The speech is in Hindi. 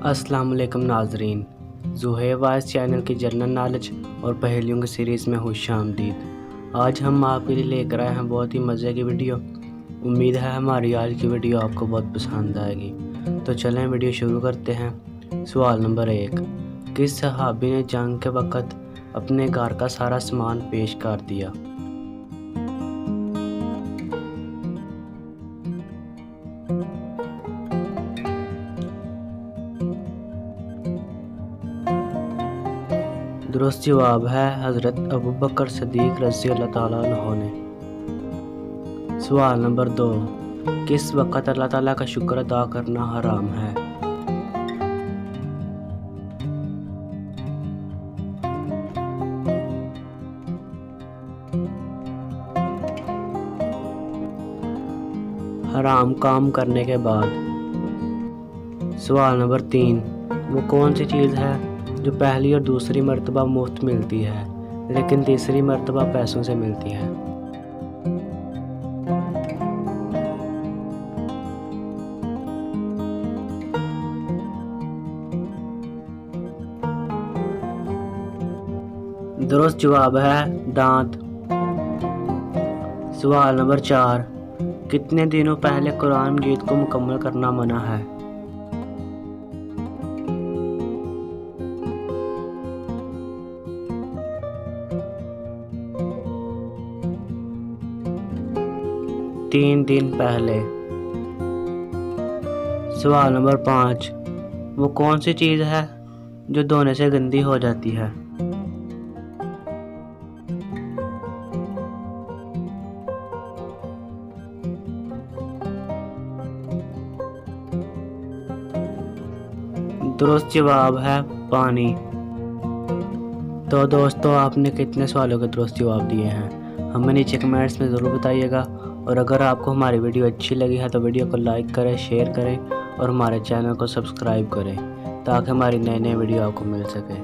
अस्सलाम वालेकुम नाजरीन, ज़ुहैब वाइज चैनल की जनरल नॉलेज और पहेलियों की सीरीज़ में खुशामदीद। आज हम आपके लिए लेकर आए हैं बहुत ही मज़े की वीडियो। उम्मीद है हमारी आज की वीडियो आपको बहुत पसंद आएगी। तो चलें वीडियो शुरू करते हैं। सवाल नंबर 1, किस सहाबी ने जंग के वक़्त अपने घर का सारा सामान पेश कर दिया? दुरुस्त जवाब है हज़रत अबू बकर सिद्दीक़ रज़ी अल्लाह ताला अन्हु ने। सवाल नंबर 2, किस वक़्त अल्लाह ताला का शुक्र अदा करना हराम है? हराम काम करने के बाद। सवाल नंबर 3, वो कौन सी चीज़ है जो पहली और दूसरी मर्तबा मुफ्त मिलती है लेकिन तीसरी मर्तबा पैसों से मिलती है? दुरुस्त जवाब है दांत। सवाल नंबर 4, कितने दिनों पहले कुरान मजीद को मुकम्मल करना मना है? तीन दिन पहले। सवाल नंबर 5, वो कौन सी चीज़ है जो धोने से गंदी हो जाती है? दुरुस्त जवाब है पानी। तो दोस्तों, आपने कितने सवालों के दुरुस्त जवाब दिए हैं हमें नीचे कमेंट्स में ज़रूर बताइएगा। और अगर आपको हमारी वीडियो अच्छी लगी है तो वीडियो को लाइक करें, शेयर करें और हमारे चैनल को सब्सक्राइब करें ताकि हमारी नई वीडियो आपको मिल सके।